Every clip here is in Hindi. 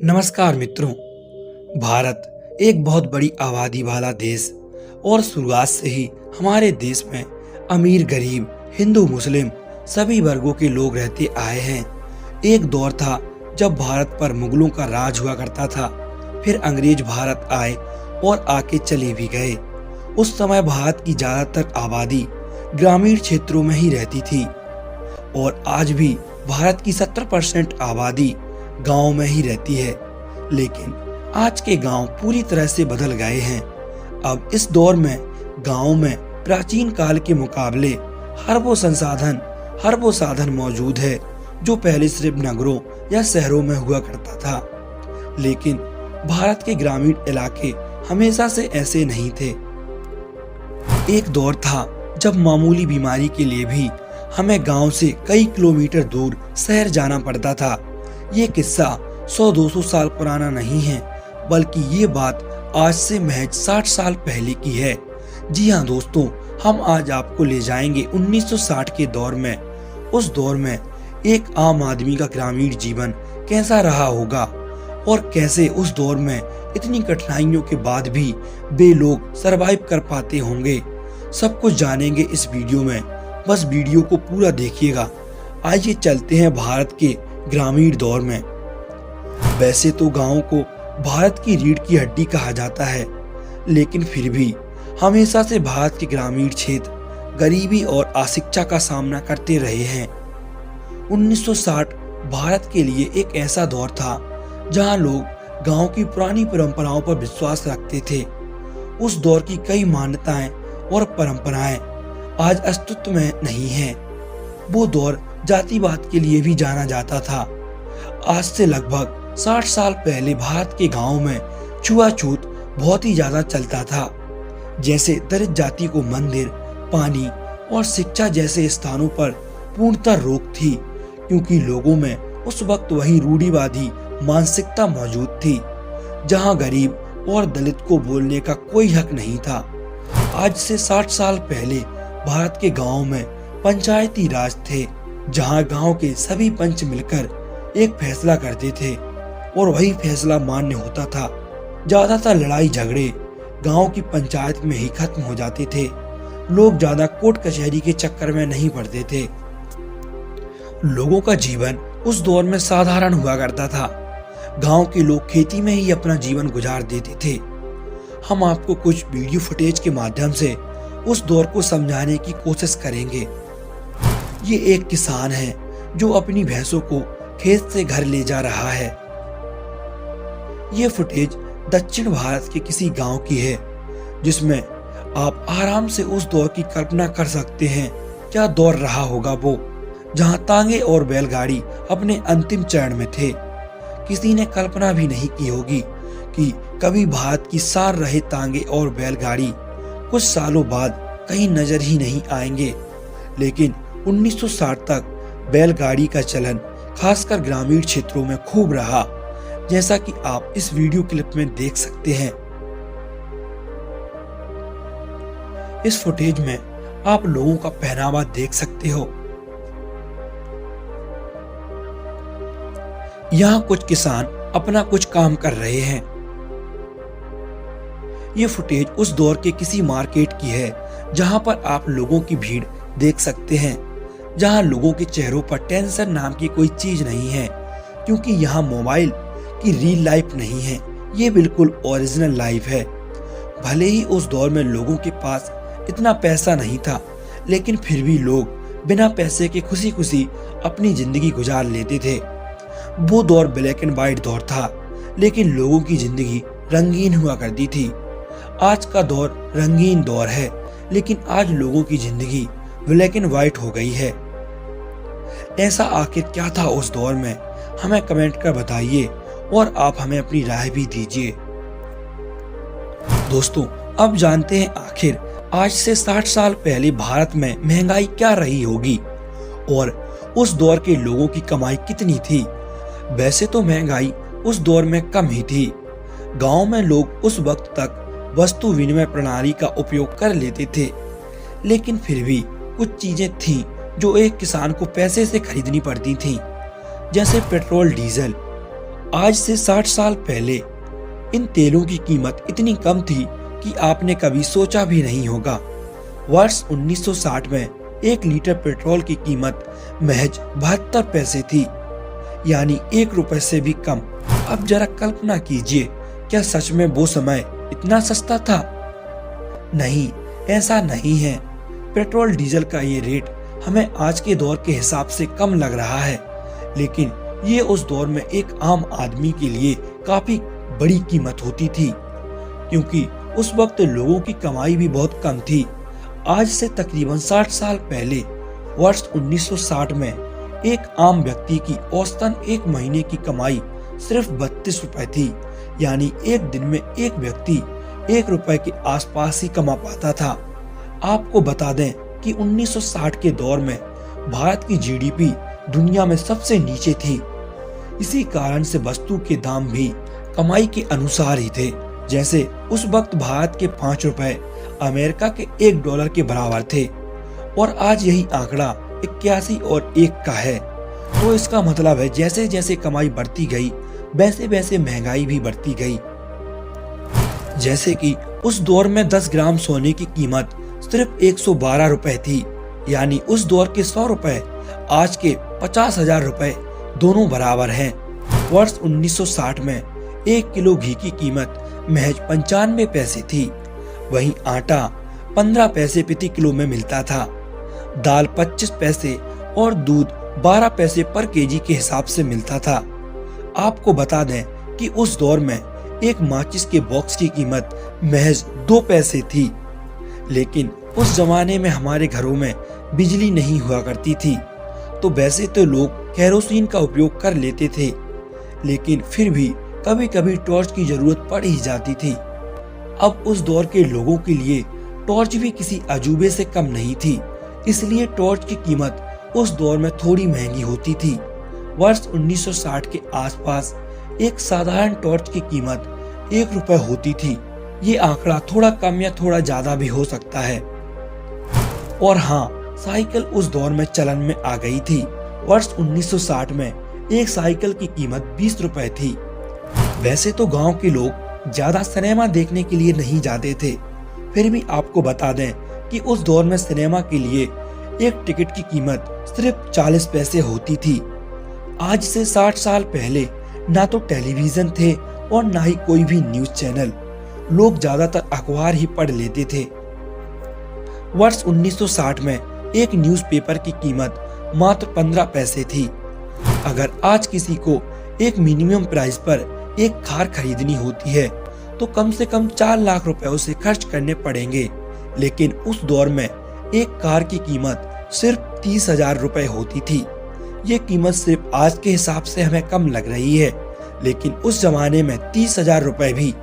नमस्कार मित्रों। भारत एक बहुत बड़ी आबादी वाला देश और शुरुआत से ही हमारे देश में अमीर गरीब हिंदू मुस्लिम सभी वर्गों के लोग रहते आए हैं। एक दौर था जब भारत पर मुगलों का राज हुआ करता था, फिर अंग्रेज भारत आए और आके चले भी गए। उस समय भारत की ज्यादातर आबादी ग्रामीण क्षेत्रों में ही रहती थी और आज भी भारत की 70% आबादी गांव में ही रहती है। लेकिन आज के गांव पूरी तरह से बदल गए हैं। अब इस दौर में गांव में प्राचीन काल के मुकाबले हर वो साधन मौजूद है जो पहले सिर्फ नगरों या शहरों में हुआ करता था। लेकिन भारत के ग्रामीण इलाके हमेशा से ऐसे नहीं थे। एक दौर था जब मामूली बीमारी के लिए भी हमें गांव से कई किलोमीटर दूर शहर जाना पड़ता था। ये किस्सा 100-200 साल पुराना नहीं है, बल्कि ये बात आज से महज 60 साल पहले की है। जी हाँ दोस्तों, हम आज आपको ले जाएंगे 1960 के दौर में। उस दौर में एक आम आदमी का ग्रामीण जीवन कैसा रहा होगा और कैसे उस दौर में इतनी कठिनाइयों के बाद भी वे लोग सरवाइव कर पाते होंगे। सब कुछ जानेंगे इस वीडियो में, बस वीडियो को पूरा देखिएगा। आइए चलते हैं भारत के ग्रामीण दौर में। वैसे तो गांव को भारत की रीढ़ की हड्डी कहा जाता है, लेकिन फिर भी हमेशा से भारत के ग्रामीण क्षेत्र गरीबी और अशिक्षा का सामना करते रहे हैं। 1960 भारत के लिए एक ऐसा दौर था जहां लोग गांव की पुरानी परंपराओं पर विश्वास रखते थे। उस दौर की कई मान्यताएं और परंपराएं आज अस्तित्व में नहीं हैं। वो दौर जातिवाद के लिए भी जाना जाता था। आज से लगभग 60 साल पहले भारत के गांवों में छुआछूत बहुत ही ज्यादा चलता था। जैसे दलित जाति को मंदिर, पानी और शिक्षा जैसे स्थानों पर पूर्णतः रोक थी, क्योंकि लोगों में उस वक्त वही रूढ़िवादी मानसिकता मौजूद थी, जहां गरीब और दलित को बोलने का कोई हक नहीं था। आज से 60 साल पहले भारत के गांवों में पंचायती राज थे, जहां गांव के सभी पंच मिलकर एक फैसला करते थे और वही फैसला मान्य होता था। ज्यादातर लड़ाई झगड़े गांव की पंचायत में ही खत्म हो जाते थे। लोग ज्यादा कोर्ट कचहरी के चक्कर में नहीं पड़ते थे। लोगों का जीवन उस दौर में साधारण हुआ करता था। गांव के लोग खेती में ही अपना जीवन गुजार देते थे। हम आपको कुछ वीडियो फुटेज के माध्यम से उस दौर को समझाने की कोशिश करेंगे। ये एक किसान है जो अपनी भैंसों को खेत से घर ले जा रहा है। ये फुटेज दक्षिण भारत के किसी गांव की है, जिसमें आप आराम से उस दौर की कल्पना कर सकते हैं। क्या दौर रहा होगा वो, जहां तांगे और बैलगाड़ी अपने अंतिम चरण में थे। किसी ने कल्पना भी नहीं की होगी कि कभी भारत की सार रहे तांगे और बैलगाड़ी कुछ सालों बाद कहीं नजर ही नहीं आएंगे। लेकिन 1960 तक बैलगाड़ी का चलन खासकर ग्रामीण क्षेत्रों में खूब रहा, जैसा कि आप इस वीडियो क्लिप में देख सकते हैं। इस फुटेज में आप लोगों का पहनावा देख सकते हो। यहाँ कुछ किसान अपना कुछ काम कर रहे हैं। ये फुटेज उस दौर के किसी मार्केट की है, जहां पर आप लोगों की भीड़ देख सकते हैं, जहां लोगों के चेहरों पर टेंशन नाम की कोई चीज नहीं है, क्योंकि यहाँ मोबाइल की रियल लाइफ नहीं है, ये बिल्कुल ओरिजिनल लाइफ है। भले ही उस दौर में लोगों के पास इतना पैसा नहीं था, लेकिन फिर भी लोग बिना पैसे के खुशी खुशी अपनी जिंदगी गुजार लेते थे। वो दौर ब्लैक एंड व्हाइट दौर था, लेकिन लोगों की जिंदगी रंगीन हुआ करती थी। आज का दौर रंगीन दौर है, लेकिन आज लोगों की जिंदगी ब्लैक एंड व्हाइट हो गई है। ऐसा आखिर क्या था उस दौर में, हमें कमेंट कर बताइए और आप हमें अपनी राय भी दीजिए। दोस्तों, अब जानते हैं आखिर आज से 60 साल पहले भारत में महंगाई क्या रही होगी और उस दौर के लोगों की कमाई कितनी थी। वैसे तो महंगाई उस दौर में कम ही थी। गांव में लोग उस वक्त तक वस्तु विनिमय प्रणाली का उपयोग कर लेते थे, लेकिन फिर भी कुछ चीजें थीं जो एक किसान को पैसे से खरीदनी पड़ती थीं, जैसे पेट्रोल, डीजल आज से 60 साल पहले इन तेलों की कीमत इतनी कम थी कि आपने कभी सोचा भी नहीं होगा। वर्ष 1960 में 1 लीटर पेट्रोल की कीमत महज 72 पैसे थी, यानी 1 रुपए से भी कम। अब जरा कल्पना कीजिए, क्या सच में वो समय इतना सस्ता था? नहीं, ऐसा नहीं है। पेट्रोल डीजल का ये रेट हमें आज के दौर के हिसाब से कम लग रहा है, लेकिन ये उस दौर में एक आम आदमी के लिए काफी बड़ी कीमत होती थी, क्योंकि उस वक्त लोगों की कमाई भी बहुत कम थी। आज से तकरीबन 60 साल पहले वर्ष 1960 में एक आम व्यक्ति की औसतन एक महीने की कमाई सिर्फ 32 रुपए थी, यानी एक दिन में एक व्यक्ति 1 रुपए के आसपास ही कमा पाता था। आपको बता दें कि 1960 के दौर में भारत की जीडीपी दुनिया में सबसे नीचे थी। इसी कारण से वस्तु के दाम भी कमाई के अनुसार ही थे। जैसे उस वक्त भारत के 5 रुपए अमेरिका के $1 के बराबर थे, और आज यही आंकड़ा 81 और 1 का है। तो इसका मतलब है जैसे जैसे कमाई बढ़ती गई वैसे वैसे महंगाई भी बढ़ती गई। जैसे कि उस दौर में 10 ग्राम सोने की कीमत सिर्फ 112 रुपए थी, यानी उस दौर के 100 रुपए आज के 50,000 रुपए दोनों बराबर हैं। वर्ष 1960 में 1 किलो घी की कीमत महज 95 पैसे थी। वहीं आटा 15 पैसे प्रति किलो में मिलता था, दाल 25 पैसे और दूध 12 पैसे पर केजी के हिसाब से मिलता था। आपको बता दें कि उस दौर में एक माचिस के बॉक्स की कीमत महज 2 पैसे थी। लेकिन उस जमाने में हमारे घरों में बिजली नहीं हुआ करती थी, तो वैसे तो लोग केरोसिन का उपयोग कर लेते थे, लेकिन फिर भी कभी कभी टॉर्च की जरूरत पड़ ही जाती थी। अब उस दौर के लोगों के लिए टॉर्च भी किसी अजूबे से कम नहीं थी, इसलिए टॉर्च की कीमत उस दौर में थोड़ी महंगी होती थी। वर्ष 1960 के आसपास एक साधारण टॉर्च की कीमत 1 रुपए होती थी। ये आंकड़ा थोड़ा कम या थोड़ा ज्यादा भी हो सकता है। और हाँ, साइकिल उस दौर में चलन में आ गई थी। वर्ष 1960 में एक साइकिल की कीमत 20 रुपए थी। वैसे तो गांव के लोग ज्यादा सिनेमा देखने के लिए नहीं जाते थे, फिर भी आपको बता दें कि उस दौर में सिनेमा के लिए एक टिकट की कीमत सिर्फ 40 पैसे होती थी। आज से 60 साल पहले ना तो टेलीविजन थे और ना ही कोई भी न्यूज चैनल। लोग ज्यादातर अखबार ही पढ़ लेते थे। वर्ष 1960 में एक न्यूज़पेपर की कीमत मात्र 15 पैसे थी। अगर आज किसी को एक मिनिमम प्राइस पर एक कार खरीदनी होती है तो कम से कम 4 लाख रुपए उसे खर्च करने पड़ेंगे, लेकिन उस दौर में एक कार की कीमत सिर्फ 30,000 रुपए होती थी। ये कीमत सिर्फ आज के हिसाब से हमें कम लग रही है, लेकिन उस जमाने में 30,000 रुपए भी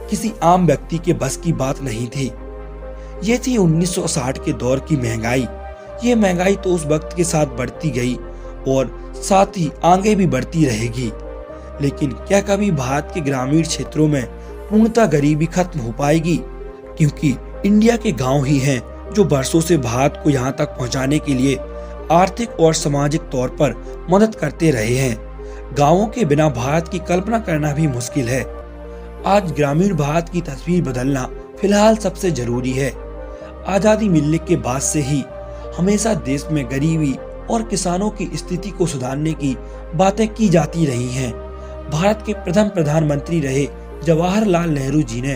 किसी आम व्यक्ति के बस की बात नहीं थी। ये थी 1960 के दौर की महंगाई। ये महंगाई तो उस वक्त के साथ बढ़ती गई और साथ ही आगे भी बढ़ती रहेगी। लेकिन क्या कभी भारत के ग्रामीण क्षेत्रों में पूर्णतः गरीबी खत्म हो पाएगी? क्योंकि इंडिया के गांव ही हैं जो बरसों से भारत को यहाँ तक पहुँचाने के लिए आर्थिक और सामाजिक तौर पर मदद करते रहे हैं। गांवों के बिना भारत की कल्पना करना भी मुश्किल है। आज ग्रामीण भारत की तस्वीर बदलना फिलहाल सबसे जरूरी है। आजादी मिलने के बाद से ही हमेशा देश में गरीबी और किसानों की स्थिति को सुधारने की बातें की जाती रही हैं। भारत के प्रथम प्रधानमंत्री रहे जवाहरलाल नेहरू जी ने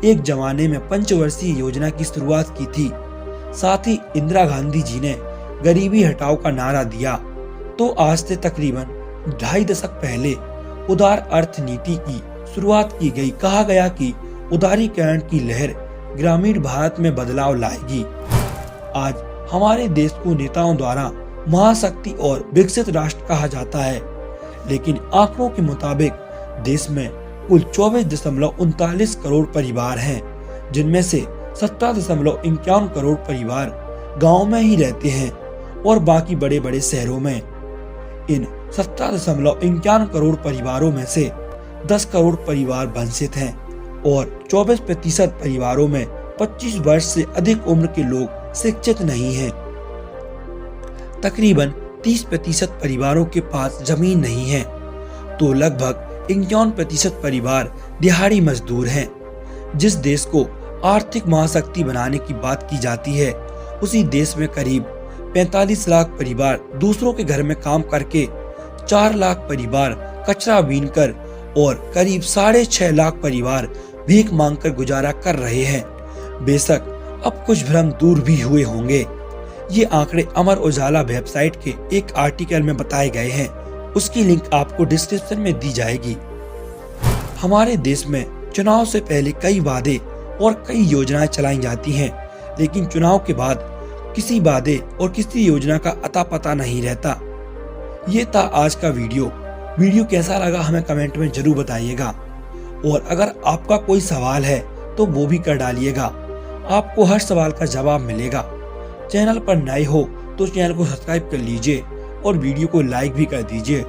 एक जमाने में पंचवर्षीय योजना की शुरुआत की थी। साथ ही इंदिरा गांधी जी ने गरीबी हटाओ का नारा दिया। तो आज से तकरीबन 2.5 दशक पहले उदार अर्थनीति की शुरुआत की गई। कहा गया कि उदारीकरण की लहर ग्रामीण भारत में बदलाव लाएगी। आज हमारे देश को नेताओं द्वारा महाशक्ति और विकसित राष्ट्र कहा जाता है, लेकिन आंकड़ों के मुताबिक देश में कुल 24.39 करोड़ परिवार हैं, जिनमें से 17.51 करोड़ परिवार गांव में ही रहते हैं और बाकी बड़े बड़े शहरों में। इन 17.51 करोड़ परिवारों में से 10 करोड़ परिवार वंचित हैं और 24% परिवारों में 25 वर्ष से अधिक उम्र के लोग शिक्षित नहीं हैं। तकरीबन 30% परिवारों के पास जमीन नहीं है। तो लगभग 51% परिवार दिहाड़ी मजदूर हैं। जिस देश को आर्थिक महाशक्ति बनाने की बात की जाती है, उसी देश में करीब 45 लाख परिवार दूसरों के घर में काम करके, 4 लाख परिवार कचरा बीनकर और करीब 6.5 लाख परिवार भीख मांगकर गुजारा कर रहे हैं। बेशक अब कुछ भ्रम दूर भी हुए होंगे। ये आंकड़े अमर उजाला वेबसाइट के एक आर्टिकल में बताए गए हैं। उसकी लिंक आपको डिस्क्रिप्शन में दी जाएगी। हमारे देश में चुनाव से पहले कई वादे और कई योजनाएं चलाई जाती हैं, लेकिन चुनाव के बाद किसी वादे और किसी योजना का अता पता नहीं रहता। ये था आज का वीडियो कैसा लगा हमें कमेंट में जरूर बताइएगा, और अगर आपका कोई सवाल है तो वो भी कर डालिएगा। आपको हर सवाल का जवाब मिलेगा। चैनल पर नए हो तो चैनल को सब्सक्राइब कर लीजिए और वीडियो को लाइक भी कर दीजिए।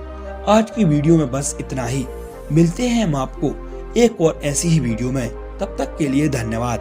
आज की वीडियो में बस इतना ही। मिलते हैं हम आपको एक और ऐसी ही वीडियो में। तब तक के लिए धन्यवाद।